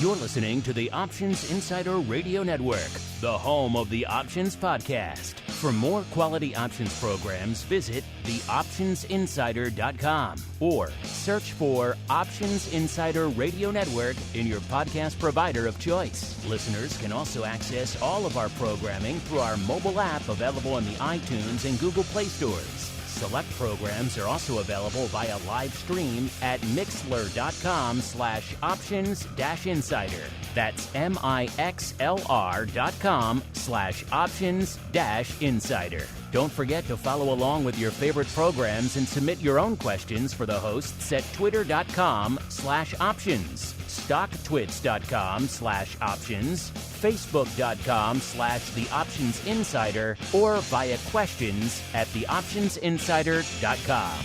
You're listening to the Options Insider Radio Network, the home of the Options Podcast. For more quality options programs, visit theoptionsinsider.com or search for Options Insider Radio Network in your podcast provider of choice. Listeners can also access all of our programming through our mobile app available in the iTunes and Google Play stores. Select programs are also available via live stream at mixlr.com/options-insider. That's mixlr.com/options-insider. Don't forget to follow along with your favorite programs and submit your own questions for the hosts at twitter.com/options, stocktwits.com/options, facebook.com/theoptionsinsider, or via questions at theoptionsinsider.com.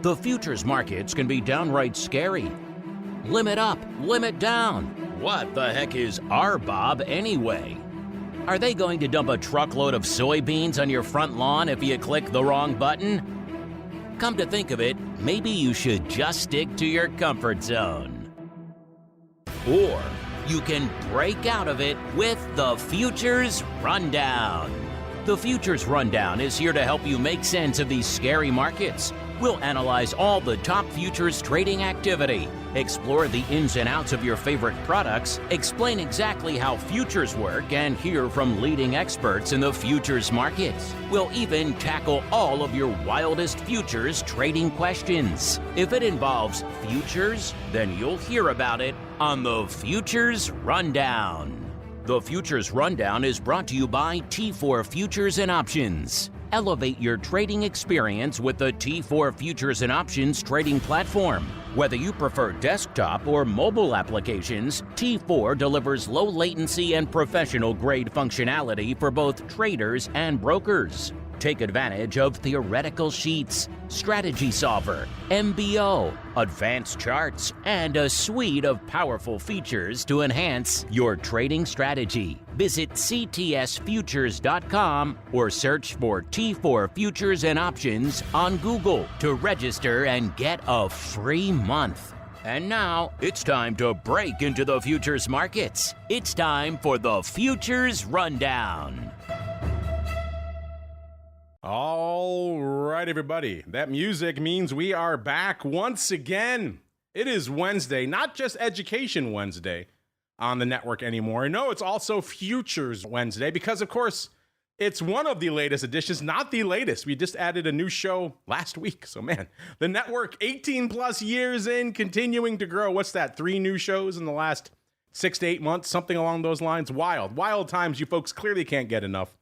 The futures markets can be downright scary. Limit up, limit down. What the heck is RBOB anyway? Are they going to dump a truckload of soybeans on your front lawn if you click the wrong button? Come to think of it, maybe you should just stick to your comfort zone. Or you can break out of it with the Futures Rundown. The Futures Rundown is here to help you make sense of these scary markets. We'll analyze all the top futures trading activity, explore the ins and outs of your favorite products, explain exactly how futures work, and hear from leading experts in the futures markets. We'll even tackle all of your wildest futures trading questions. If it involves futures, then you'll hear about it on the Futures Rundown. The Futures Rundown is brought to you by T4 Futures and Options. Elevate your trading experience with the T4 Futures and Options trading platform. Whether you prefer desktop or mobile applications, T4 delivers low latency and professional-grade functionality for both traders and brokers. Take advantage of theoretical sheets, strategy solver, MBO, advanced charts, and a suite of powerful features to enhance your trading strategy. Visit ctsfutures.com or search for T4 Futures and Options on Google to register and get a free month. And now, it's time to break into the futures markets. It's time for the Futures Rundown. All right, everybody. That music means we are back once again. It is Wednesday, not just Education Wednesday on the network anymore. No, it's also Futures Wednesday because, of course, it's one of the latest editions, not the latest. We just added a new show last week. So, man, the network 18 plus years in, continuing to grow. What's that? 3 new shows in the last 6 to 8 months, something along those lines. Wild times. You folks clearly can't get enough.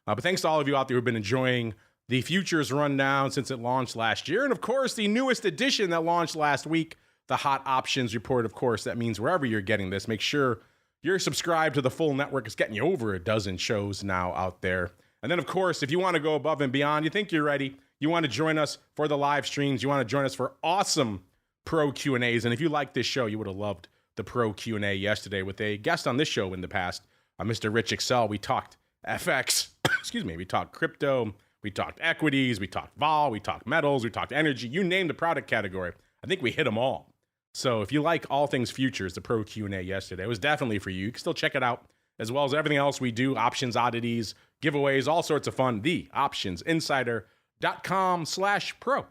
But thanks to all of you out there who've been enjoying the Futures Rundown since it launched last year. And, of course, the newest edition that launched last week, the Hot Options Report. Of course, that means wherever you're getting this, make sure you're subscribed to the full network. It's getting you over a dozen shows now out there. And then, of course, if you want to go above and beyond, you think you're ready, you want to join us for the live streams, you want to join us for awesome pro Q&As. And if you like this show, you would have loved the pro Q&A yesterday with a guest on this show in the past, Mr. Rich Excel. We talked FX, we talked crypto, we talked equities, we talked vol, we talked metals, we talked energy, you name the product category. I think we hit them all. So if you like all things futures, the pro Q&A yesterday was definitely for you. You can still check it out, as well as everything else we do, options, oddities, giveaways, all sorts of fun. theoptionsinsider.com/pro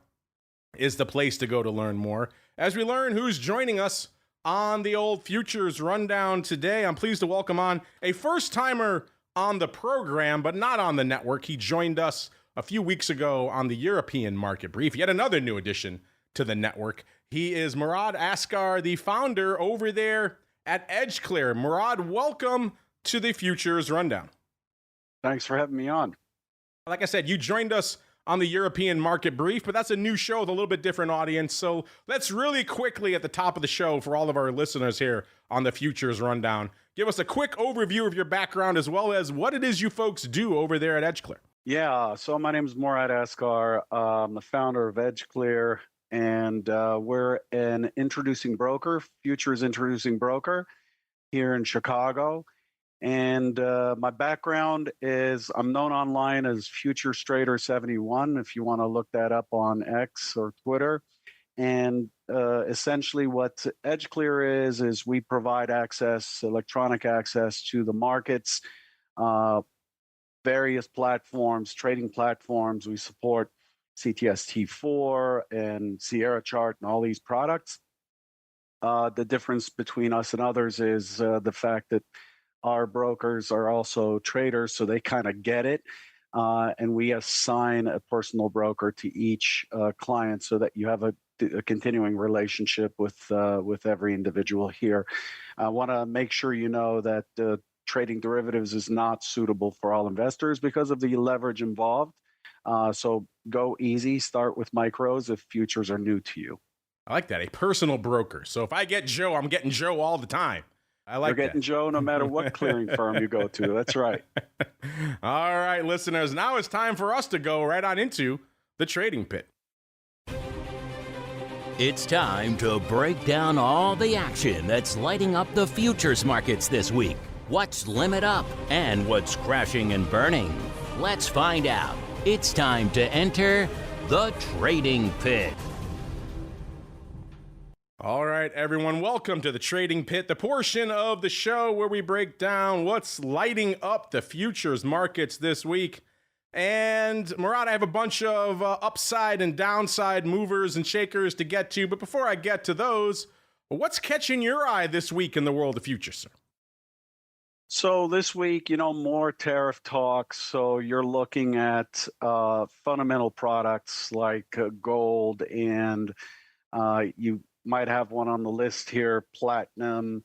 is the place to go to learn more. As we learn who's joining us on the old Futures Rundown today, I'm pleased to welcome on a first-timer on the program, but not on the network. He joined us a few weeks ago on the European Market Brief, yet another new addition to the network. He is Murad Asghar, the founder over there at EdgeClear. Murad, welcome to the Futures Rundown. Thanks for having me on. Like I said, you joined us on the European Market Brief, but that's a new show with a little bit different audience. So let's really quickly at the top of the show for all of our listeners here on the Futures Rundown, give us a quick overview of your background as well as what it is you folks do over there at EdgeClear. Yeah, so my name is Murad Asghar. I'm the founder of EdgeClear, and we're an introducing broker, futures introducing broker here in Chicago. And my background is I'm known online as Future Trader 71, if you want to look that up on X or Twitter. And essentially what EdgeClear is we provide access, electronic access to the markets, various platforms, trading platforms. We support CTST4 and Sierra Chart and all these products. The difference between us and others is the fact that our brokers are also traders, so they kind of get it. And we assign a personal broker to each client so that you have a continuing relationship with every individual here. I want to make sure you know that trading derivatives is not suitable for all investors because of the leverage involved. So go easy, start with micros if futures are new to you. I like that, a personal broker. So if I get Joe, I'm getting Joe all the time. I like You're getting Joe no matter what clearing firm you go to. That's right. All right, listeners, now it's time for us to go right on into the trading pit. It's time to break down all the action that's lighting up the futures markets this week. What's limit up and what's crashing and burning? Let's find out. It's time to enter the trading pit. All right, everyone, welcome to the Trading Pit, the portion of the show where we break down what's lighting up the futures markets this week. And Murad, I have a bunch of upside and downside movers and shakers to get to. But before I get to those, what's catching your eye this week in the world of futures, sir? So this week, more tariff talk. So you're looking at fundamental products like gold, and you might have one on the list here, platinum.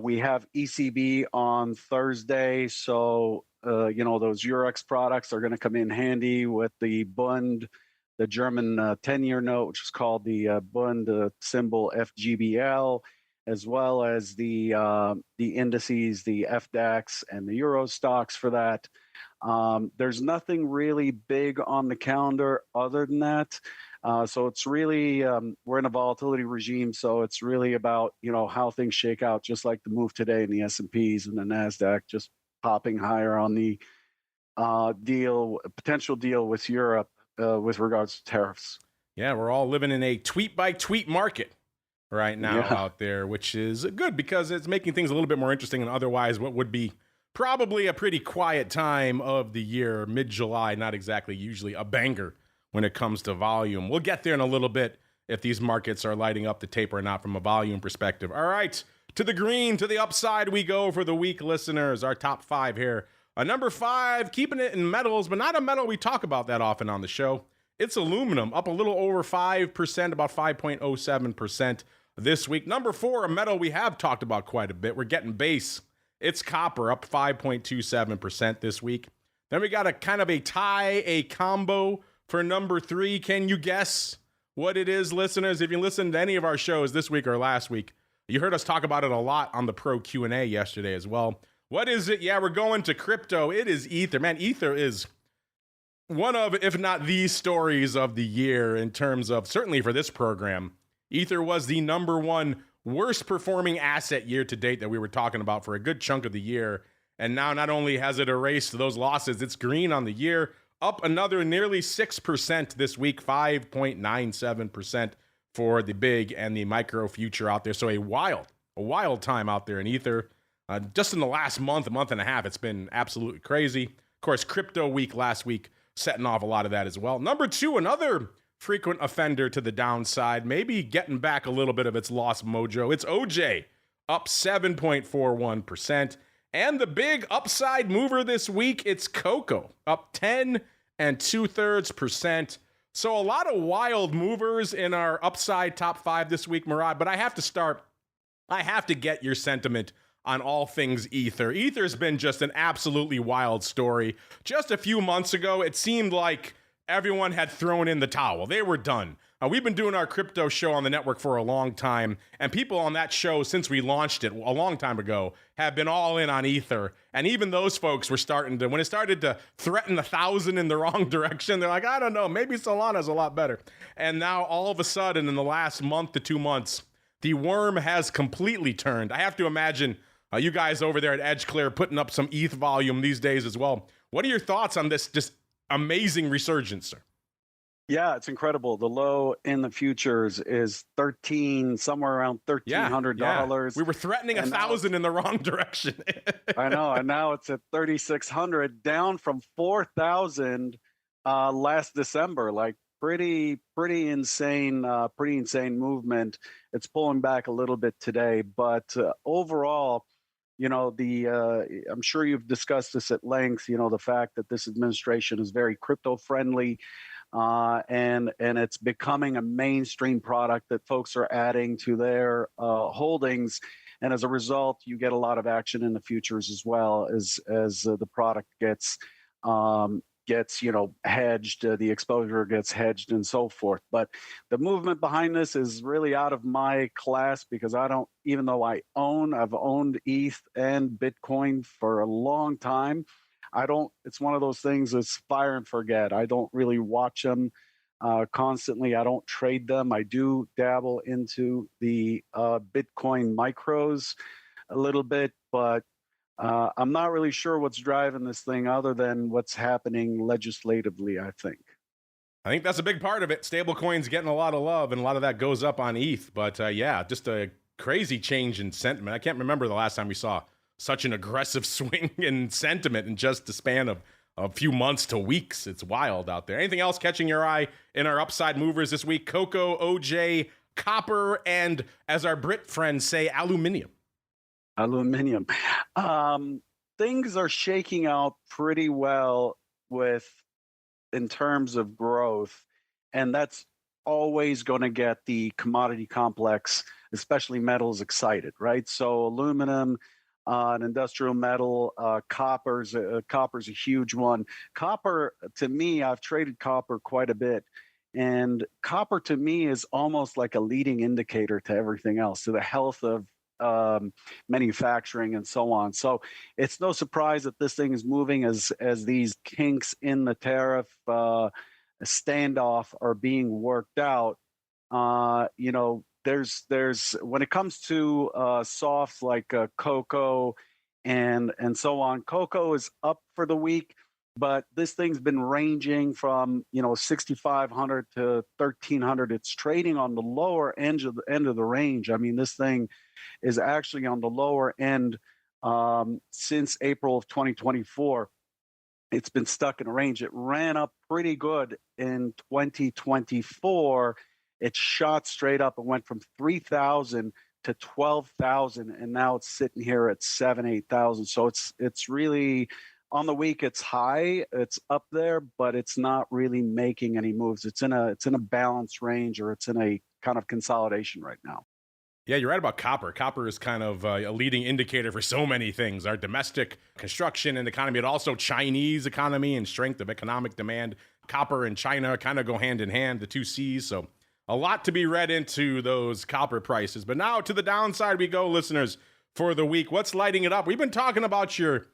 We have ECB on Thursday. So, those Eurex products are going to come in handy with the Bund, the German 10-year note, which is called the Bund, symbol FGBL, as well as the indices, the FDAX and the Euro stocks for that. There's nothing really big on the calendar other than that. So it's really, we're in a volatility regime, so it's really about, how things shake out, just like the move today in the S&Ps and the NASDAQ, just popping higher on the potential deal with Europe with regards to tariffs. Yeah, we're all living in a tweet-by-tweet market right now out there, which is good because it's making things a little bit more interesting than otherwise what would be probably a pretty quiet time of the year, mid-July, not exactly usually a banger when it comes to volume. We'll get there in a little bit if these markets are lighting up the tape or not from a volume perspective. All right, to the green, to the upside we go for the week, listeners. Our top five here. Number 5, keeping it in metals, but not a metal we talk about that often on the show. It's aluminum, up a little over 5%, about 5.07% this week. Number 4, a metal we have talked about quite a bit. We're getting base. It's copper, up 5.27% this week. Then we got a kind of a tie, a combo for number 3. Can you guess what it is, listeners? If you listened to any of our shows this week or last week, you heard us talk about it a lot on the Pro Q&A yesterday as well. What is it? Yeah, we're going to crypto. It is Ether. Man, Ether is one of, if not the stories of the year in terms of, certainly for this program, Ether was the number 1 worst performing asset year to date that we were talking about for a good chunk of the year. And now not only has it erased those losses, it's green on the year, up another nearly 6% this week, 5.97% for the big and the micro future out there. So a wild time out there in Ether. Just in the last month and a half, it's been absolutely crazy. Of course, crypto week last week setting off a lot of that as well. Number 2, another frequent offender to the downside, maybe getting back a little bit of its lost mojo. It's OJ, up 7.41%. And the big upside mover this week, it's Cocoa, up 10 2/3%. So a lot of wild movers in our upside top 5 this week, Murad. But I have to get your sentiment on all things Ether. Ether's been just an absolutely wild story. Just a few months ago, it seemed like everyone had thrown in the towel. They were done. We've been doing our crypto show on the network for a long time, and people on that show, since we launched it a long time ago, have been all in on Ether. And even those folks were starting to, when it started to threaten 1,000 in the wrong direction, they're like, I don't know, maybe Solana's a lot better. And now all of a sudden, in the last month to 2 months, the worm has completely turned. I have to imagine You guys over there at EdgeClear putting up some ETH volume these days as well. What are your thoughts on this just amazing resurgence, sir? Yeah, it's incredible. The low in the futures is somewhere around $1,300. Yeah. We were threatening 1,000 in the wrong direction. I know, and now it's at 3,600, down from 4,000 last December. Like pretty insane movement. It's pulling back a little bit today, but overall, I'm sure you've discussed this at length. The fact that this administration is very crypto friendly. And it's becoming a mainstream product that folks are adding to their holdings, and as a result, you get a lot of action in the futures as well as the product gets hedged, the exposure gets hedged, and so forth. But the movement behind this is really out of my class because even though I've owned ETH and Bitcoin for a long time. It's one of those things that's fire and forget. I don't really watch them constantly. I don't trade them. I do dabble into the Bitcoin micros a little bit, but I'm not really sure what's driving this thing other than what's happening legislatively, I think. I think that's a big part of it. Stablecoins getting a lot of love, and a lot of that goes up on ETH. But just a crazy change in sentiment. I can't remember the last time we saw such an aggressive swing in sentiment in just the span of a few months to weeks. It's wild out there. Anything else catching your eye in our upside movers this week? Cocoa, OJ, copper, and as our Brit friends say, aluminium. Aluminium. Things are shaking out pretty well in terms of growth, and that's always going to get the commodity complex, especially metals, excited, right? So aluminum, an industrial metal, copper's a huge one. Copper, to me, I've traded copper quite a bit, and copper to me is almost like a leading indicator to everything else, to the health of manufacturing and so on. So it's no surprise that this thing is moving as these kinks in the tariff standoff are being worked out. There's when it comes to softs like cocoa and so on, cocoa is up for the week, but this thing's been ranging from 6,500 to 1,300. It's trading on the lower end of the range. I mean, this thing is actually on the lower end since April of 2024. It's been stuck in a range. It ran up pretty good in 2024. It shot straight up and went from 3,000 to 12,000, and now it's sitting here at 8,000. So it's really on the week. It's high, it's up there, but it's not really making any moves. It's in a balanced range, or it's in a kind of consolidation right now. Yeah, you're right about copper. Copper is kind of a leading indicator for so many things. Our domestic construction and economy, but also Chinese economy and strength of economic demand. Copper and China kind of go hand in hand, the two C's. So a lot to be read into those copper prices. But now to the downside we go, listeners, for the week. What's lighting it up? We've been talking about your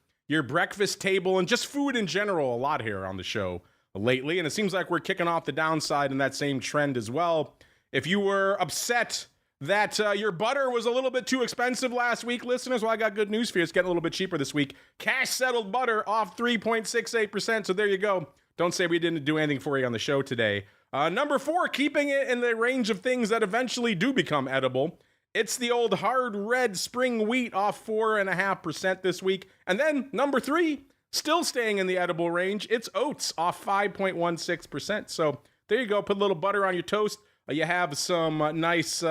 breakfast table and just food in general a lot here on the show lately. And it seems like we're kicking off the downside in that same trend as well. If you were upset that your butter was a little bit too expensive last week, listeners, well, I got good news for you. It's getting a little bit cheaper this week. Cash settled butter off 3.68%. So there you go. Don't say we didn't do anything for you on the show today. Number 4, keeping it in the range of things that eventually do become edible. It's the old hard red spring wheat off 4.5% this week. And then number 3, still staying in the edible range, it's oats off 5.16%. So there you go. Put a little butter on your toast. You have some nice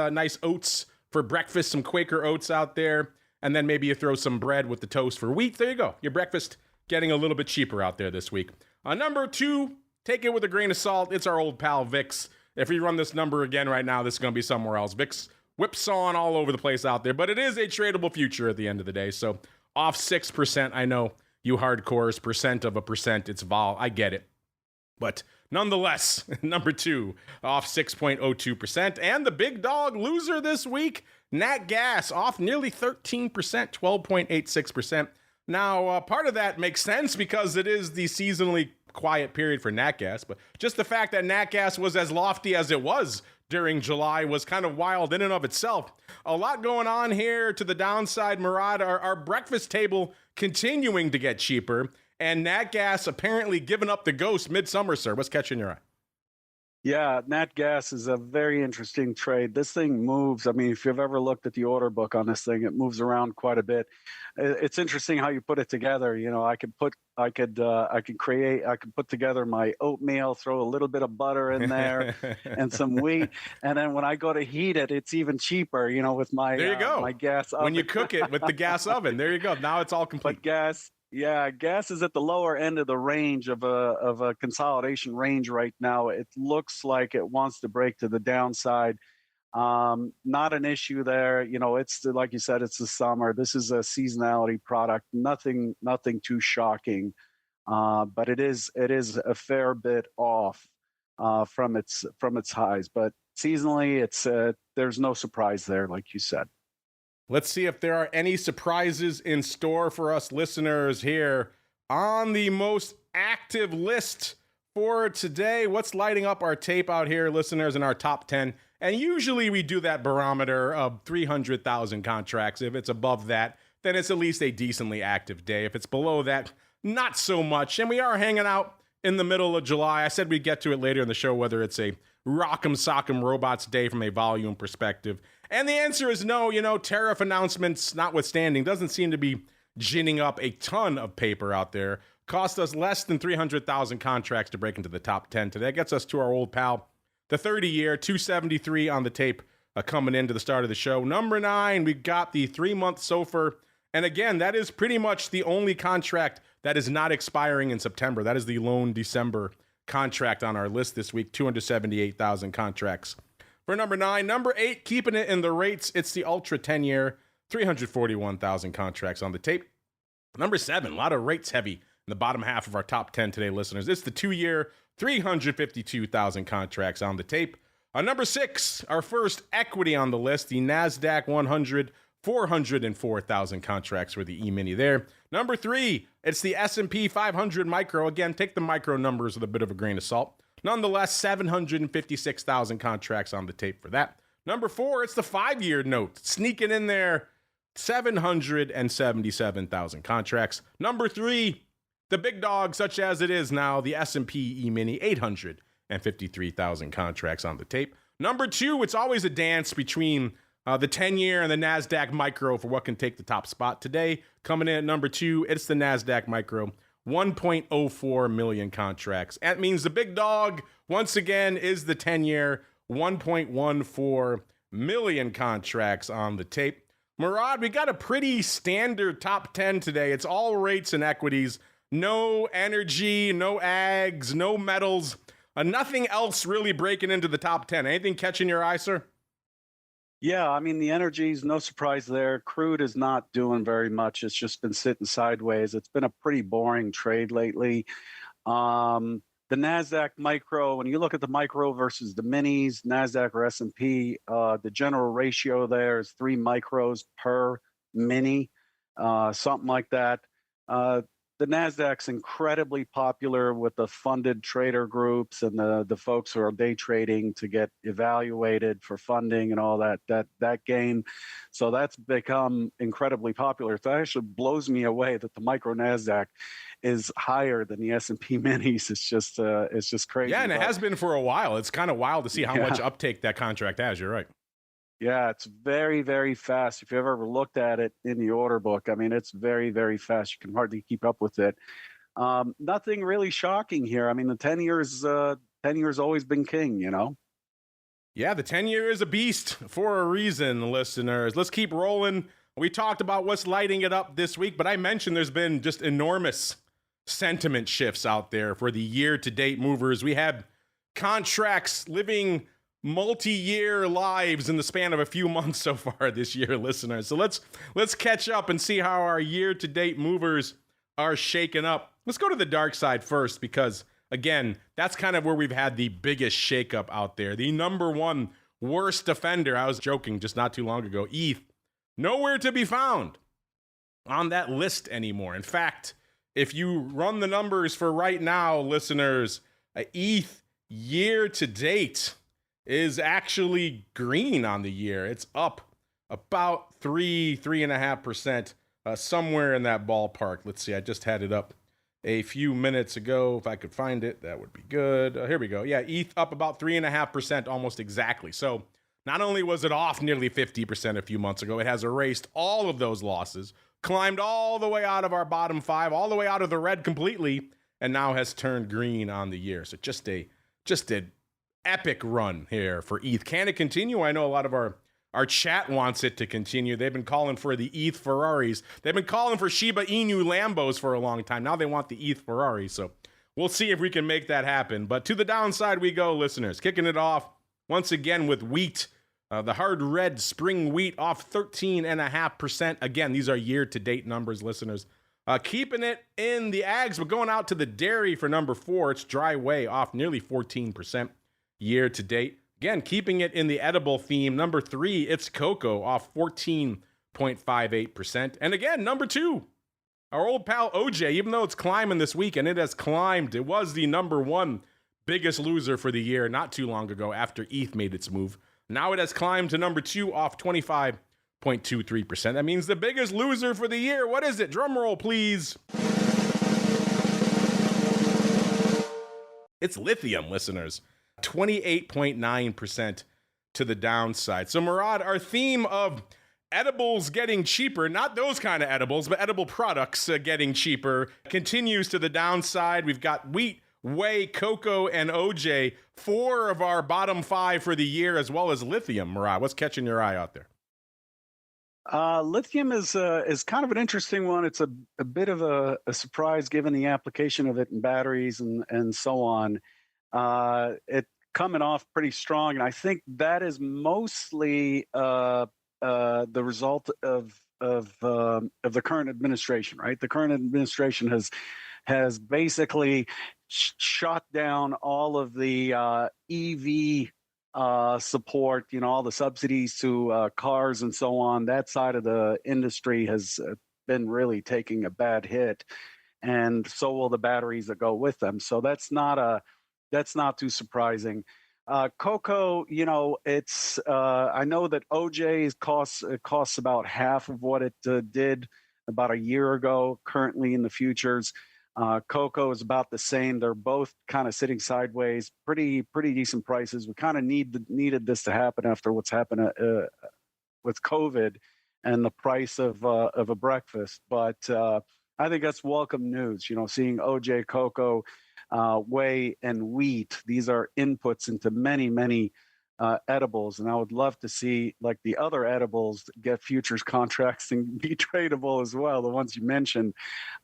oats for breakfast, some Quaker oats out there. And then maybe you throw some bread with the toast for wheat. There you go. Your breakfast getting a little bit cheaper out there this week. Number 2, take it with a grain of salt. It's our old pal VIX. If we run this number again right now, this is going to be somewhere else. VIX whipsawing all over the place out there, but it is a tradable future at the end of the day. So off 6%. I know you hardcores, percent of a percent. It's vol. I get it. But nonetheless, number 2, off 6.02%. And the big dog loser this week, Nat Gas, off nearly 13%, 12.86%. Now, part of that makes sense because it is the seasonally quiet period for Nat Gas, but just the fact that Nat Gas was as lofty as it was during July was kind of wild in and of itself. A lot going on here to the downside, Murad. Our breakfast table continuing to get cheaper, and nat gas apparently giving up the ghost midsummer, sir. What's catching your eye? Yeah, nat gas is a very interesting trade. This thing moves. I mean, if you've ever looked at the order book on this thing, it moves around quite a bit. It's interesting how you put it together. You know, I could put together my oatmeal, throw a little bit of butter in there and some wheat, and then when I go to heat it, it's even cheaper. You know, with my there you go. My gas oven. When you cook it with the gas oven, there you go. Now it's all complete. But gas is at the lower end of the range of a consolidation range right now. It looks like it wants to break to the downside. Not an issue there. You know, it's like you said, it's the summer. This is a seasonality product. Nothing too shocking, but it is a fair bit off from its highs. But seasonally, it's there's no surprise there, like you said. Let's see if there are any surprises in store for us listeners here on the most active list for today. What's lighting up our tape out here, listeners, in our top 10? And usually we do that barometer of 300,000 contracts. If it's above that, then it's at least a decently active day. If it's below that, not so much. And we are hanging out in the middle of July. I said we'd get to it later in the show, whether it's a rock'em sock'em robots day from a volume perspective. And the answer is no. You know, tariff announcements notwithstanding, doesn't seem to be ginning up a ton of paper out there. Cost us less than 300,000 contracts to break into the top 10 today. That gets us to our old pal, the 30-year, 273 on the tape coming into the start of the show. Number 9, we got the 3-month SOFR. And again, that is pretty much the only contract that is not expiring in September. That is the lone December contract on our list this week, 278,000 contracts. For number 9, number 8, keeping it in the rates, it's the Ultra 10-year, 341,000 contracts on the tape. Number 7, a lot of rates heavy in the bottom half of our top 10 today, listeners. It's the 2-year, 352,000 contracts on the tape. Number 6, our first equity on the list, the NASDAQ 100, 404,000 contracts for the E-mini there. Number 3, it's the S&P 500 micro. Again, take the micro numbers with a bit of a grain of salt. Nonetheless, 756,000 contracts on the tape for that. Number 4, it's the 5-year note, sneaking in there, 777,000 contracts. Number 3, the big dog, such as it is now, the S&P E-mini, 853,000 contracts on the tape. Number 2, it's always a dance between the 10-year and the NASDAQ micro for what can take the top spot. Today, coming in at number 2, it's the NASDAQ micro, 1.04 million contracts. That means the big dog, once again, is the 10-year, 1.14 million contracts on the tape. Murad, we got a pretty standard top 10 today. It's all rates and equities. No energy, no ags, no metals. Nothing else really breaking into the top 10. Anything catching your eye, sir? Yeah, I mean, the energy's no surprise there. Crude is not doing very much. It's just been sitting sideways. It's been a pretty boring trade lately. The NASDAQ micro, when you look at the micro versus the minis, NASDAQ or S&P, the general ratio there is 3 micros per mini, something like that. The NASDAQ's incredibly popular with the funded trader groups and the folks who are day trading to get evaluated for funding and all that game. So that's become incredibly popular. It actually blows me away that the micro NASDAQ is higher than the S&P minis. It's just crazy. Yeah, and it has been for a while. It's kind of wild to see how much uptake that contract has. You're right. Yeah, it's very, very fast. If you've ever looked at it in the order book, I mean, it's very, very fast. You can hardly keep up with it. Nothing really shocking here. I mean, the 10 years always been king, you know? Yeah, the 10-year is a beast for a reason, listeners. Let's keep rolling. We talked about what's lighting it up this week, but I mentioned there's been just enormous sentiment shifts out there for the year-to-date movers. We had contracts living multi-year lives in the span of a few months so far this year, listeners. So let's catch up and see how our year-to-date movers are shaken up. Let's go to the dark side first because, again, that's kind of where we've had the biggest shakeup out there. The number one worst offender, I was joking just not too long ago, ETH, nowhere to be found on that list anymore. In fact, if you run the numbers for right now, listeners, ETH year-to-date is actually green on the year. It's up about 3.5%, somewhere in that ballpark. Let's see, I just had it up a few minutes ago. If I could find it, that would be good. Here we go. Yeah, ETH up about 3.5%, almost exactly. So not only was it off nearly 50% a few months ago, it has erased all of those losses, climbed all the way out of our bottom five, all the way out of the red completely, and now has turned green on the year. So just an epic run here for ETH. Can it continue? I know a lot of our chat wants it to continue. They've been calling for the ETH Ferraris. They've been calling for Shiba Inu Lambos for a long time. Now they want the ETH Ferrari. So we'll see if we can make that happen. But to the downside we go, listeners. Kicking it off once again with wheat. The hard red spring wheat off 13.5%. Again, these are year-to-date numbers, listeners. Keeping it in the ags, but going out to the dairy for number 4. It's dry whey off nearly 14% year-to-date. Again, keeping it in the edible theme. Number 3, it's cocoa off 14.58%. And again, number 2, our old pal OJ, even though it's climbing this week, and it has climbed, it was the number 1 biggest loser for the year not too long ago after ETH made its move. Now it has climbed to number 2 off 25.23%. That means the biggest loser for the year. What is it? Drum roll, please. It's lithium, listeners. 28.9% to the downside. So, Murad, our theme of edibles getting cheaper, not those kind of edibles, but edible products getting cheaper, continues to the downside. We've got wheat, whey, cocoa, and OJ, 4 of our bottom 5 for the year, as well as lithium. Murad, what's catching your eye out there? Lithium is kind of an interesting one. It's a bit of a surprise given the application of it in batteries and so on. It coming off pretty strong, and I think that is mostly the result of the current administration. Right, the current administration has basically shot down all of the EV support, all the subsidies to cars and so on. That side of the industry has been really taking a bad hit, and so will the batteries that go with them. So that's not too surprising. Cocoa, it's I know that OJ costs about half of what it did about a year ago. Currently in the futures, cocoa is about the same. They're both kind of sitting sideways, pretty decent prices. We kind of needed this to happen after what's happened with COVID and the price of a breakfast. But I think that's welcome news. Seeing OJ, cocoa, whey, and wheat. These are inputs into many edibles, and I would love to see like the other edibles get futures contracts and be tradable as well, the ones you mentioned.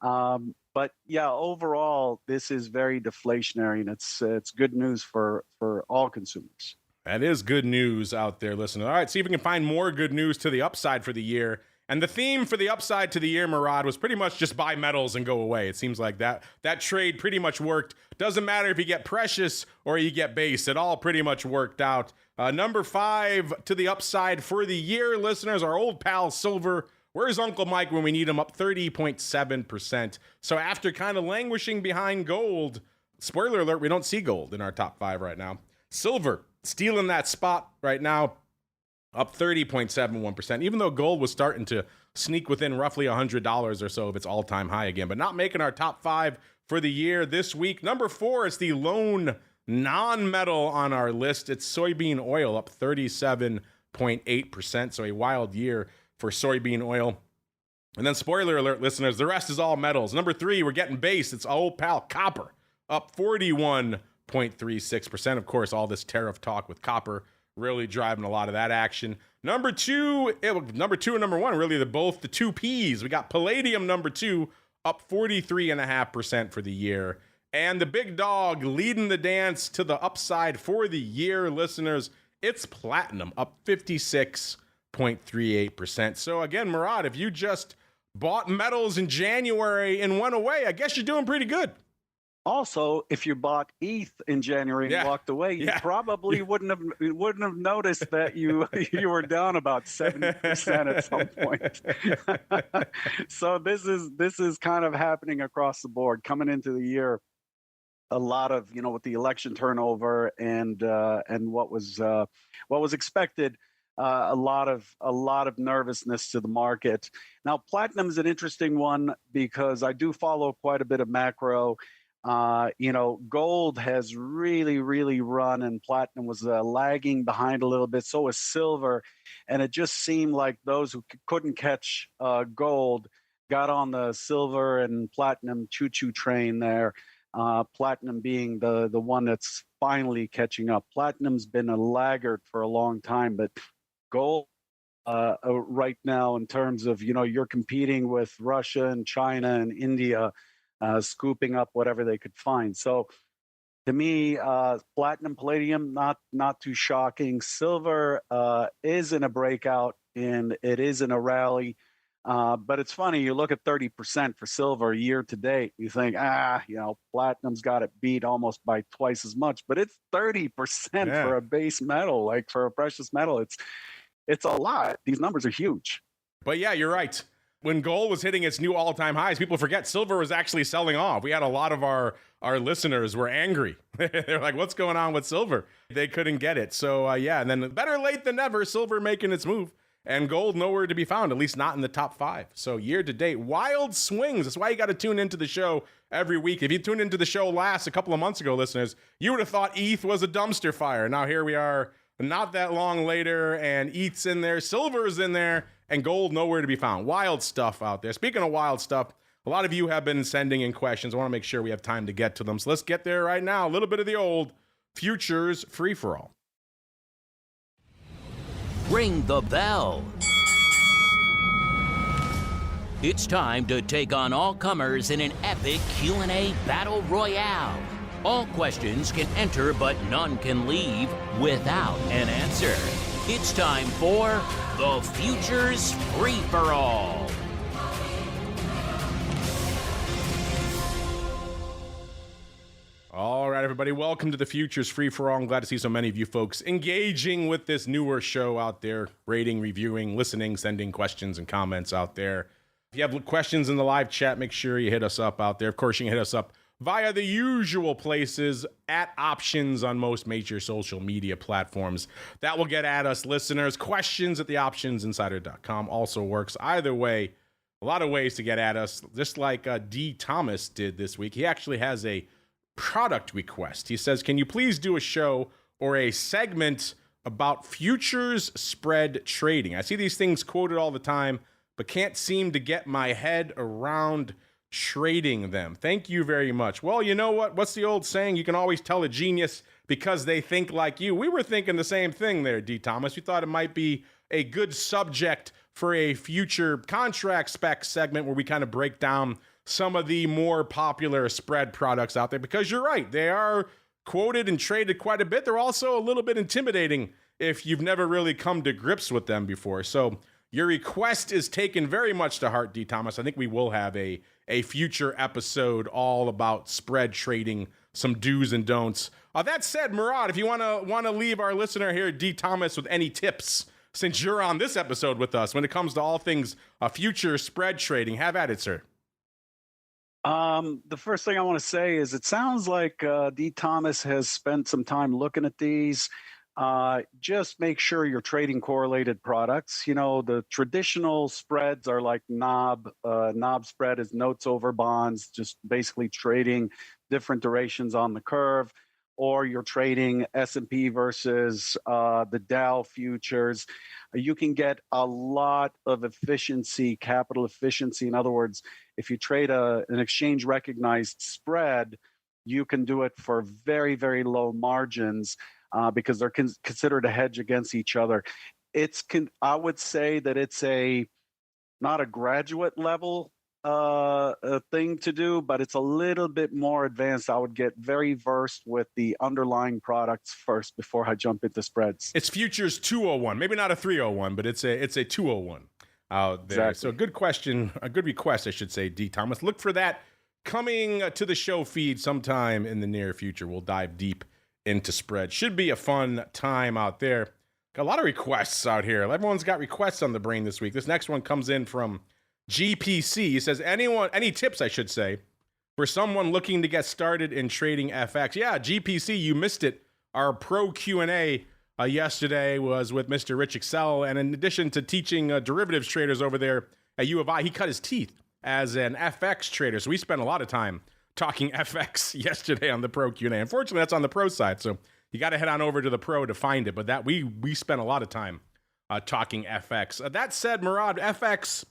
But yeah, overall, this is very deflationary, and it's good news for all consumers. That is good news out there, listener. All right, see if we can find more good news to the upside for the year. And the theme for the upside to the year, Murad, was pretty much just buy metals and go away. It seems like that trade pretty much worked. Doesn't matter if you get precious or you get base. It all pretty much worked out. Number 5 to the upside for the year, listeners, our old pal silver. Where's Uncle Mike when we need him? Up 30.7%. So after kind of languishing behind gold, spoiler alert, we don't see gold in our top 5 right now. Silver stealing that spot right now. Up 30.71%, even though gold was starting to sneak within roughly $100 or so of its all-time high again, but not making our top 5 for the year this week. Number 4 is the lone non-metal on our list. It's soybean oil, up 37.8%, so a wild year for soybean oil. And then spoiler alert, listeners, the rest is all metals. Number 3, we're getting base. It's old pal copper, up 41.36%. Of course, all this tariff talk with copper really driving a lot of that action. Number 2 and number 1, really both the 2 Ps. We got palladium number 2, up 43.5% for the year. And the big dog leading the dance to the upside for the year, listeners, it's platinum, up 56.38%. So again, Murad, if you just bought metals in January and went away, I guess you're doing pretty good. Also, if you bought ETH in January and walked away, you probably wouldn't have noticed that you were down about 70% at some point. So this is kind of happening across the board. Coming into the year, a lot of, with the election turnover and what was expected, a lot of nervousness to the market. Now, platinum is an interesting one because I do follow quite a bit of macro. Gold has really, really run, and platinum was lagging behind a little bit. So was silver, and it just seemed like those who couldn't catch gold got on the silver and platinum choo-choo train there. Platinum being the one that's finally catching up. Platinum's been a laggard for a long time, but gold right now, in terms of, you're competing with Russia and China and India, scooping up whatever they could find. So to me, platinum, palladium, not too shocking. Silver is in a breakout, and it is in a rally. But it's funny, you look at 30% for silver year to date, you think, platinum's got it beat almost by twice as much, but it's 30% for a base metal, like for a precious metal. It's a lot. These numbers are huge. But yeah, you're right. When gold was hitting its new all-time highs, people forget silver was actually selling off. We had a lot of our listeners were angry. They're like, what's going on with silver? They couldn't get it. So and then better late than never, silver making its move. And gold nowhere to be found, at least not in the top 5. So year to date, wild swings. That's why you got to tune into the show every week. If you tuned into the show a couple of months ago, listeners, you would have thought ETH was a dumpster fire. Now here we are, not that long later, and ETH's in there, silver's in there, and gold nowhere to be found. Wild stuff out there. Speaking of wild stuff, a lot of you have been sending in questions. I want to make sure we have time to get to them. So let's get there right now. A little bit of the old futures free-for-all. Ring the bell. It's time to take on all comers in an epic Q&A battle royale. All questions can enter, but none can leave without an answer. It's time for the Futures Free-for-All. All right, everybody, welcome to the Futures Free-for-All. I'm glad to see so many of you folks engaging with this newer show out there, rating, reviewing, listening, sending questions and comments out there. If you have questions in the live chat, make sure you hit us up out there. Of course, you can hit us up via the usual places, at options on most major social media platforms. That will get at us, listeners. Questions at theoptionsinsider.com also works. Either way, a lot of ways to get at us, just like D. Thomas did this week. He actually has a product request. He says, can you please do a show or a segment about futures spread trading? I see these things quoted all the time, but can't seem to get my head around trading them. Thank you very much. Well, you know what? What's the old saying? You can always tell a genius because they think like you. We were thinking the same thing there, D. Thomas. We thought it might be a good subject for a future contract spec segment where we kind of break down some of the more popular spread products out there, because you're right, they are quoted and traded quite a bit. They're also a little bit intimidating if you've never really come to grips with them before. So your request is taken very much to heart, D. Thomas. I think we will have a future episode all about spread trading, some do's and don'ts. That said, Murad, if you want to leave our listener here, D. Thomas, with any tips, since you're on this episode with us, when it comes to all things future spread trading, have at it, sir. The first thing I want to say is it sounds like D. Thomas has spent some time looking at these. Just make sure you're trading correlated products. The traditional spreads are like NOB. NOB spread is notes over bonds, just basically trading different durations on the curve. Or you're trading S&P versus the Dow futures. You can get a lot of efficiency, capital efficiency. In other words, if you trade an exchange recognized spread, you can do it for very, very low margins because they're considered a hedge against each other. I would say that it's not a graduate level thing to do, but it's a little bit more advanced. I would get very versed with the underlying products first before I jump into spreads. It's futures 201, maybe not a 301, but it's a 201 out there. Exactly. So a good question, a good request, I should say, D. Thomas. Look for that coming to the show feed sometime in the near future. We'll dive deep into spread. Should be a fun time out there. Got a lot of requests out here. Everyone's got requests on the brain this week. This next one comes in from GPC. He says, any tips, I should say, For someone looking to get started in trading FX, yeah, GPC, you missed it. Our pro Q&A yesterday was with Mr. Rich Excel, and in addition to teaching derivatives traders over there at U of I, he cut his teeth as an FX trader. So we spent a lot of time talking FX yesterday on the pro Q&A. Unfortunately, that's on the pro side, so you got to head on over to the pro to find it. But that we spent a lot of time talking FX. That said, Murad, FX,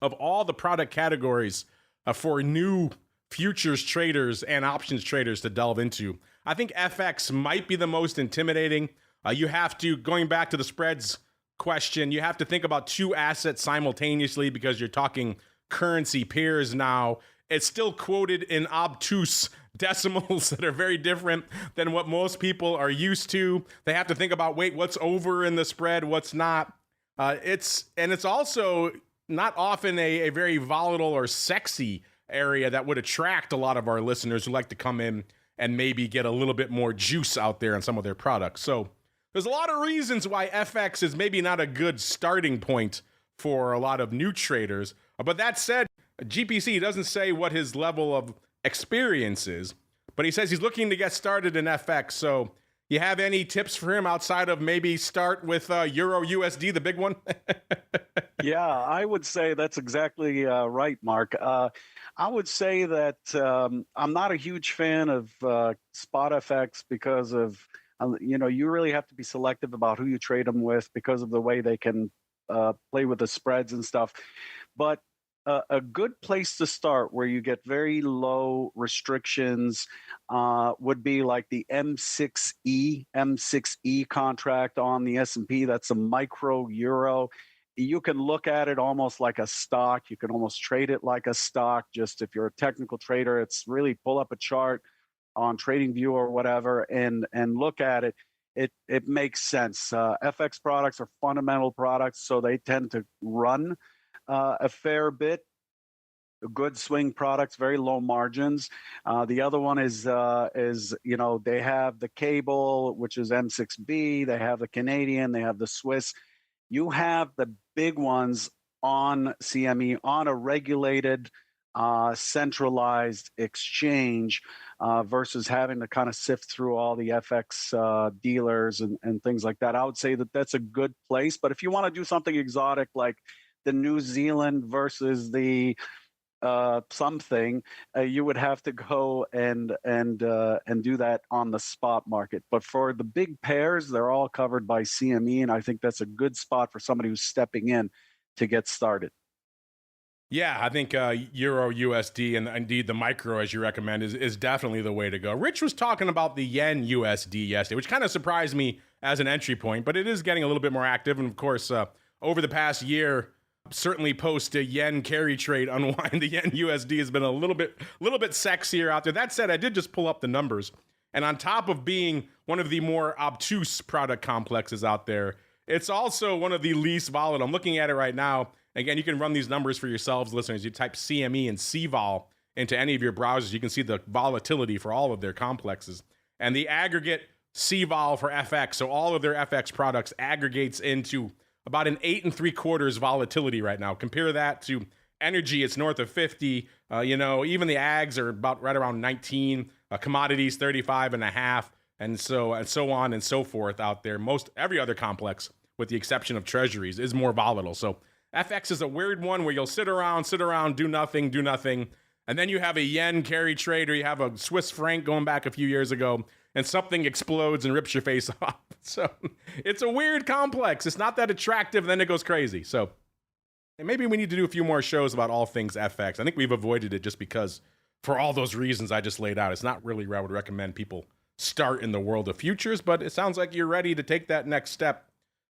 of all the product categories for new futures traders and options traders to delve into, I think FX might be the most intimidating. You have to, going back to the spreads question, you have to think about two assets simultaneously because you're talking currency pairs now. It's still quoted in obtuse decimals that are very different than what most people are used to. They have to think about, wait, what's over in the spread, what's not. It's also not often a very volatile or sexy area that would attract a lot of our listeners who like to come in and maybe get a little bit more juice out there on some of their products. So there's a lot of reasons why FX is maybe not a good starting point for a lot of new traders. But that said, GPC doesn't say what his level of experience is, but he says he's looking to get started in FX. So you have any tips for him outside of maybe start with Euro USD, the big one? Yeah, I would say that's exactly right, Mark. I would say that I'm not a huge fan of spot FX because of, you really have to be selective about who you trade them with because of the way they can play with the spreads and stuff. But a good place to start where you get very low restrictions would be like the M6E contract on the S&P. That's a micro euro. You can look at it almost like a stock. You can almost trade it like a stock. Just if you're a technical trader, it's really pull up a chart on TradingView or whatever and look at it. It makes sense. FX products are fundamental products, so they tend to run a fair bit. Good swing products, very low margins. The other one is they have the cable, which is M6B. They have the Canadian. They have the Swiss. You have the big ones on CME on a regulated, centralized exchange versus having to kind of sift through all the FX dealers and things like that. I would say that that's a good place. But if you want to do something exotic like the New Zealand versus the something, you would have to go and do that on the spot market. But for the big pairs, they're all covered by CME, and I think that's a good spot for somebody who's stepping in to get started. Yeah, I think Euro USD and indeed the micro, as you recommend, is definitely the way to go. Rich was talking about the Yen USD yesterday, which kind of surprised me as an entry point, but it is getting a little bit more active. And of course, over the past year, certainly post a yen carry trade unwind, the yen USD has been a little bit sexier out there. That said, I did just pull up the numbers, and on top of being one of the more obtuse product complexes out there, it's also one of the least volatile. I'm looking at it right now. Again, you can run these numbers for yourselves, listeners. You type CME and CVOL into any of your browsers. You can see the volatility for all of their complexes, and the aggregate CVOL for FX. So all of their FX products aggregates into about an 8 3/4 volatility right now. Compare that to energy, it's north of 50. Even the ags are about right around 19. Commodities 35.5, and so on and so forth out there. Every other complex, with the exception of treasuries, is more volatile. So FX is a weird one where you'll sit around, do nothing, and then you have a yen carry trade, or you have a Swiss franc going back a few years ago, and something explodes and rips your face off. So it's a weird complex. It's not that attractive, and then it goes crazy. So maybe we need to do a few more shows about all things FX. I think we've avoided it just because, for all those reasons I just laid out, it's not really where I would recommend people start in the world of futures, but it sounds like you're ready to take that next step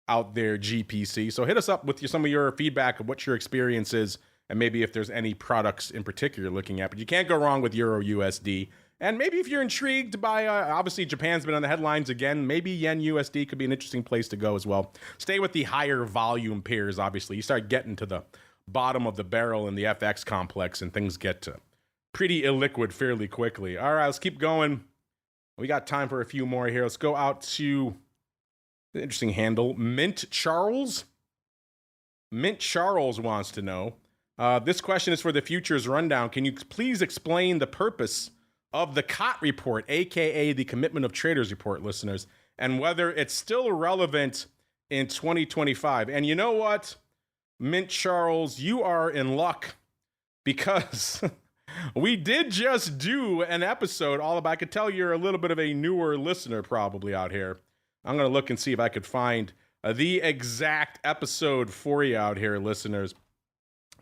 out there, GPC. So hit us up with some of your feedback of what your experience is, and maybe if there's any products in particular you're looking at. But you can't go wrong with Euro USD. And maybe if you're intrigued by, obviously Japan's been on the headlines again, maybe Yen USD could be an interesting place to go as well. Stay with the higher volume pairs, obviously. You start getting to the bottom of the barrel in the FX complex, and things get pretty illiquid fairly quickly. All right, let's keep going. We got time for a few more here. Let's go out to an interesting handle, Mint Charles. Mint Charles wants to know, This question is for the Futures Rundown. Can you please explain the purpose of the COT report, aka the Commitment of Traders report, listeners, and whether it's still relevant in 2025? And you know what, Mint Charles, you are in luck, because we did just do an episode all about, I could tell you're a little bit of a newer listener probably out here. I'm going to look and see if I could find the exact episode for you out here, listeners.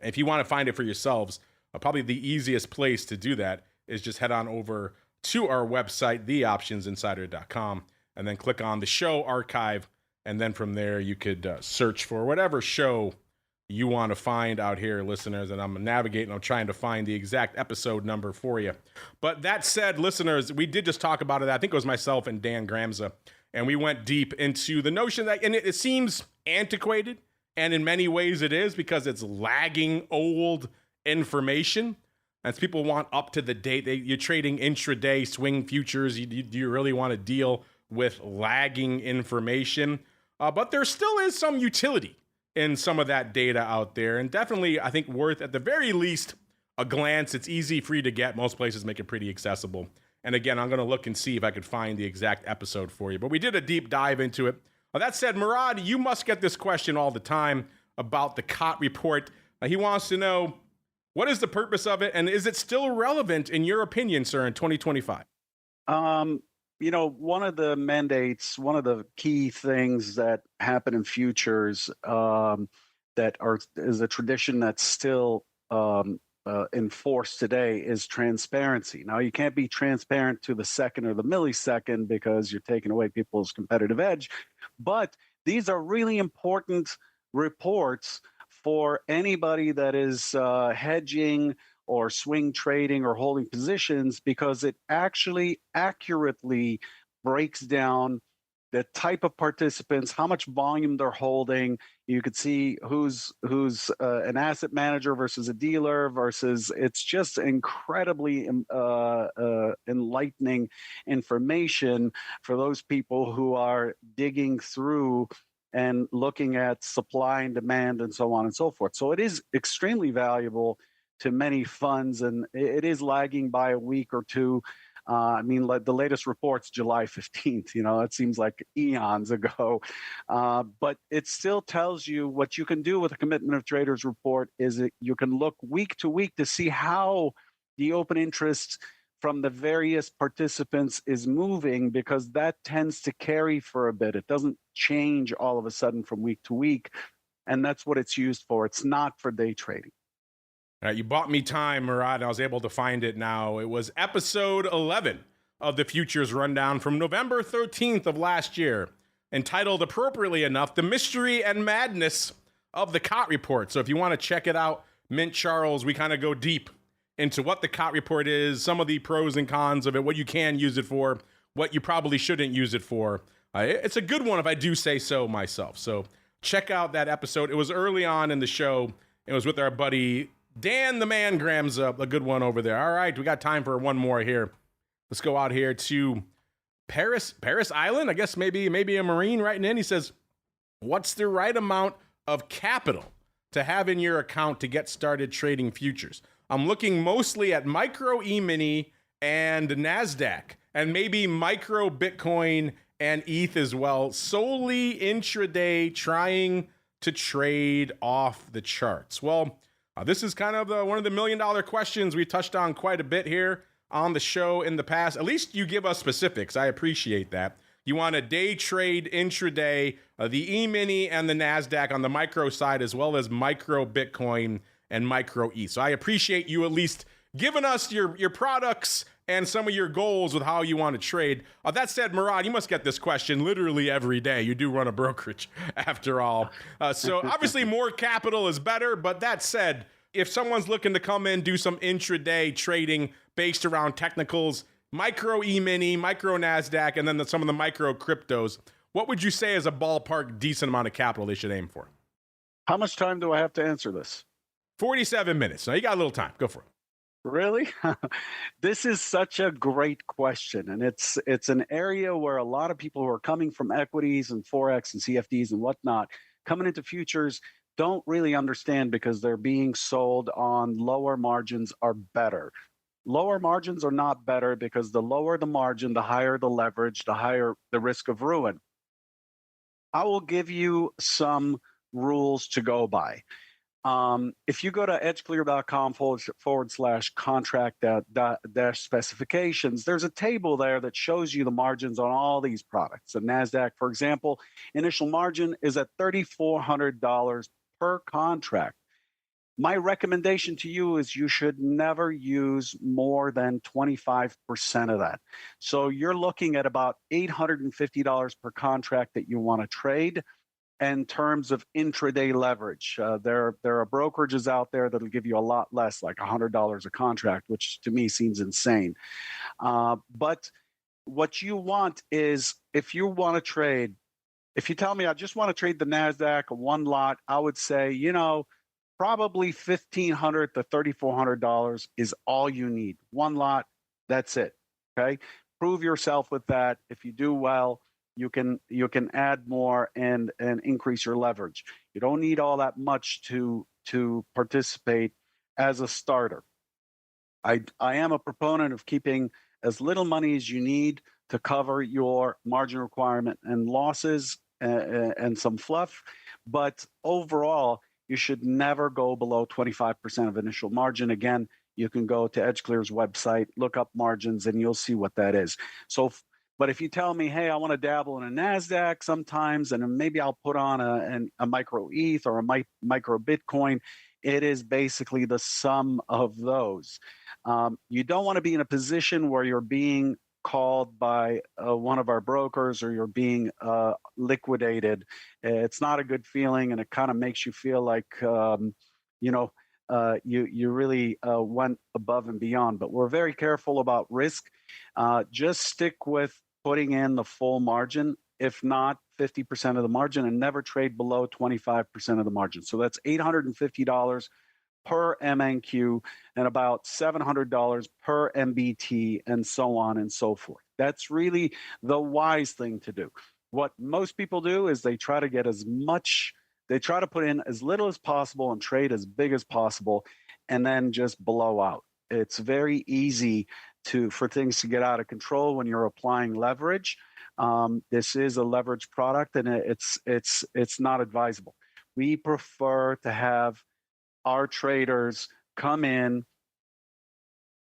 If you want to find it for yourselves, probably the easiest place to do that is just head on over to our website, theoptionsinsider.com, and then click on the show archive. And then from there, you could search for whatever show you want to find out here, listeners. And I'm navigating, I'm trying to find the exact episode number for you. But that said, listeners, we did just talk about it. I think it was myself and Dan Gramza, and we went deep into the notion that, and it seems antiquated, and in many ways it is, because it's lagging old information. As people want up to the date, you're trading intraday swing futures. Do you really want to deal with lagging information? But there still is some utility in some of that data out there, and definitely, I think, worth, at the very least, a glance. It's easy, free to get. Most places make it pretty accessible. And again, I'm going to look and see if I could find the exact episode for you. But we did a deep dive into it. That said, Murad, you must get this question all the time about the COT report. He wants to know, what is the purpose of it, and is it still relevant, in your opinion, sir, in 2025? One of the mandates, one of the key things that happen in futures is a tradition that's still enforced today is transparency. Now, you can't be transparent to the second or the millisecond because you're taking away people's competitive edge, but these are really important reports for anybody that is hedging or swing trading or holding positions, because it actually accurately breaks down the type of participants, how much volume they're holding. You could see who's an asset manager versus a dealer versus. It's just incredibly enlightening information for those people who are digging through and looking at supply and demand and so on and so forth. So it is extremely valuable to many funds, and it is lagging by a week or two. Like the latest report's July 15th. It seems like eons ago. But it still tells you what you can do with a Commitment of Traders report is that you can look week to week to see how the open interest from the various participants is moving, because that tends to carry for a bit. It doesn't change all of a sudden from week to week. And that's what it's used for. It's not for day trading. All right, you bought me time, Murad. I was able to find it now. It was episode 11 of the Futures Rundown from November 13th of last year, entitled, appropriately enough, The Mystery and Madness of the COT Report. So if you want to check it out, Mint Charles, we kind of go deep into what the COT report is, some of the pros and cons of it, what you can use it for, what you probably shouldn't use it for. It's a good one, if I do say so myself. So check out that episode. It was early on in the show. It was with our buddy Dan the Man Gramza, a good one over there. All right, we got time for one more here. Let's go out here to Paris Island. I guess maybe a Marine writing in. He says, what's the right amount of capital to have in your account to get started trading futures? I'm looking mostly at micro E-mini and NASDAQ, and maybe micro Bitcoin and ETH as well, solely intraday, trying to trade off the charts. Well, this is kind of one of the $1 million questions we touched on quite a bit here on the show in the past. At least you give us specifics. I appreciate that. You want a day trade intraday, the E-mini and the NASDAQ on the micro side, as well as micro Bitcoin and micro ETH. So I appreciate you at least giving us your products and some of your goals with how you want to trade. That said, Murad, you must get this question literally every day. You do run a brokerage after all. So obviously more capital is better. But that said, if someone's looking to come in, do some intraday trading based around technicals, micro E-mini, micro NASDAQ, and then some of the micro cryptos, what would you say is a ballpark decent amount of capital they should aim for? How much time do I have to answer this? 47 minutes. Now you got a little time. Go for it. Really? This is such a great question. And it's an area where a lot of people who are coming from equities and Forex and CFDs and whatnot, coming into futures, don't really understand because they're being sold on lower margins are better. Lower margins are not better because the lower the margin, the higher the leverage, the higher the risk of ruin. I will give you some rules to go by. If you go to edgeclear.com/contract dash specifications, there's a table there that shows you the margins on all these products. The NASDAQ, for example, initial margin is at $3,400 per contract. My recommendation to you is you should never use more than 25% of that. So you're looking at about $850 per contract that you want to trade. In terms of intraday leverage, there are brokerages out there that'll give you a lot less, like $100 a contract, which to me seems insane. But what you want is, if you want to trade, if you tell me I just want to trade the NASDAQ one lot, I would say, probably $1,500 to $3,400 is all you need. One lot, that's it. Okay, prove yourself with that. If you do well, you can add more and increase your leverage. You don't need all that much to participate as a starter. I am a proponent of keeping as little money as you need to cover your margin requirement and losses and some fluff, but overall, you should never go below 25% of initial margin. Again, you can go to EdgeClear's website, look up margins, and you'll see what that is. So, but if you tell me, hey, I want to dabble in a NASDAQ sometimes, and maybe I'll put on a micro ETH or a micro Bitcoin, it is basically the sum of those. You don't want to be in a position where you're being called by one of our brokers or you're being liquidated. It's not a good feeling, and it kind of makes you feel like you really went above and beyond. But we're very careful about risk. Just stick with putting in the full margin, if not 50% of the margin, and never trade below 25% of the margin. So that's $850 per MNQ and about $700 per MBT, and so on and so forth. That's really the wise thing to do. What most people do is they try to get they try to put in as little as possible and trade as big as possible, and then just blow out. It's very easy for things to get out of control when you're applying leverage. This is a leverage product, and it's not advisable. We prefer to have our traders come in,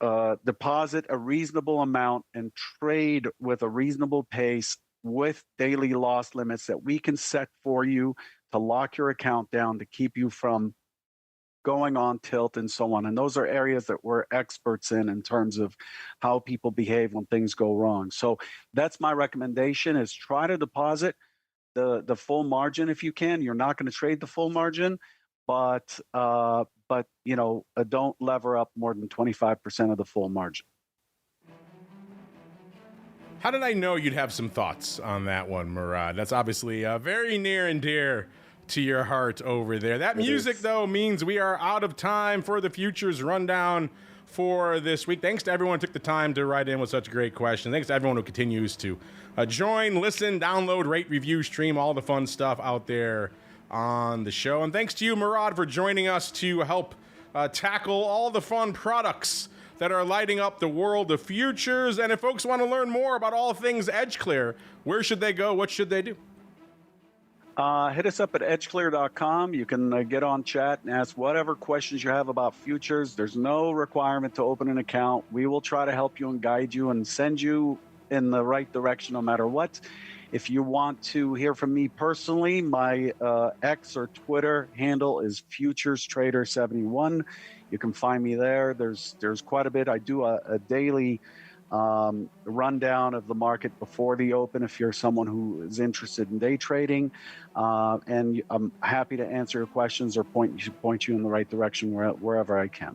deposit a reasonable amount, and trade with a reasonable pace with daily loss limits that we can set for you to lock your account down, to keep you from going on tilt and so on. And those are areas that we're experts in terms of how people behave when things go wrong. So that's my recommendation, is try to deposit the full margin if you can. You're not going to trade the full margin, but don't lever up more than 25% of the full margin. How did I know you'd have some thoughts on that one, Murad? That's obviously very near and dear to your heart over there. That music, though, means we are out of time for the Futures Rundown for this week. Thanks to everyone who took the time to write in with such great questions. Thanks to everyone who continues to join, listen, download, rate, review, stream, all the fun stuff out there on the show. And thanks to you, Murad, for joining us to help tackle all the fun products that are lighting up the world of futures. And if folks want to learn more about all things EdgeClear, where should they go? What should they do? Hit us up at edgeclear.com. You can get on chat and ask whatever questions you have about futures. There's no requirement to open an account. We will try to help you and guide you and send you in the right direction no matter what. If you want to hear from me personally, my X or Twitter handle is FuturesTrader71. You can find me there. There's quite a bit. I do a daily rundown of the market before the open if you're someone who is interested in day trading, and I'm happy to answer your questions or point you in the right direction wherever I can.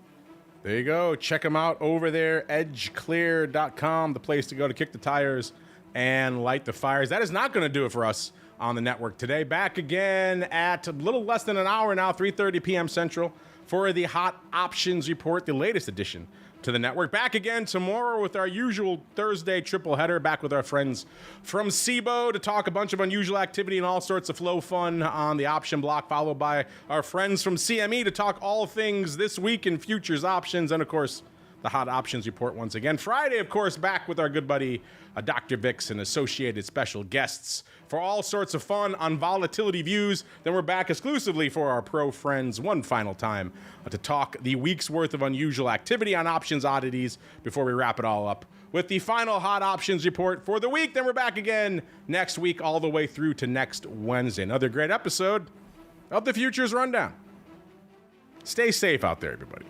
There you go. Check them out over there, edgeclear.com, the place to go to kick the tires and light the fires. That is not going to do it for us on the network today. Back again at a little less than an hour now, 3:30 p.m. Central, for the Hot Options Report, the latest edition to the network. Back again tomorrow with our usual Thursday triple header, back with our friends from SIBO to talk a bunch of unusual activity and all sorts of flow fun on the option block, followed by our friends from CME to talk all things this week in futures options, and of course the hot options report once again. Friday, of course, back with our good buddy Dr. Vix and associated special guests for all sorts of fun on volatility views. Then we're back exclusively for our pro friends one final time to talk the week's worth of unusual activity on options oddities before we wrap it all up with the final hot options report for the week. Then we're back again next week all the way through to next Wednesday. Another great episode of the Futures Rundown. Stay safe out there, everybody.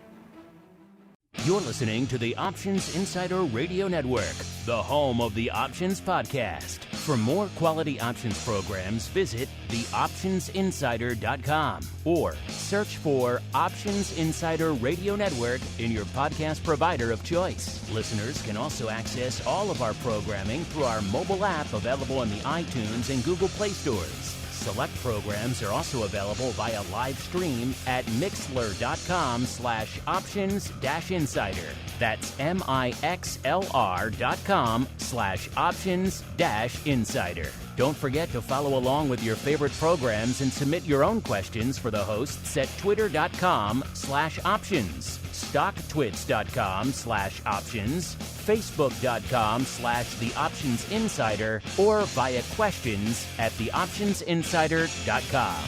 You're listening to the Options Insider Radio Network, the home of the Options Podcast. For more quality options programs, visit theoptionsinsider.com or search for Options Insider Radio Network in your podcast provider of choice. Listeners can also access all of our programming through our mobile app available in the iTunes and Google Play stores. Select programs are also available via live stream at mixlr.com/options-insider. That's mixlr.com/options-insider. Don't forget to follow along with your favorite programs and submit your own questions for the hosts at twitter.com/options, stocktwits.com/options, facebook.com/theoptionsinsider, or via questions at theoptionsinsider.com.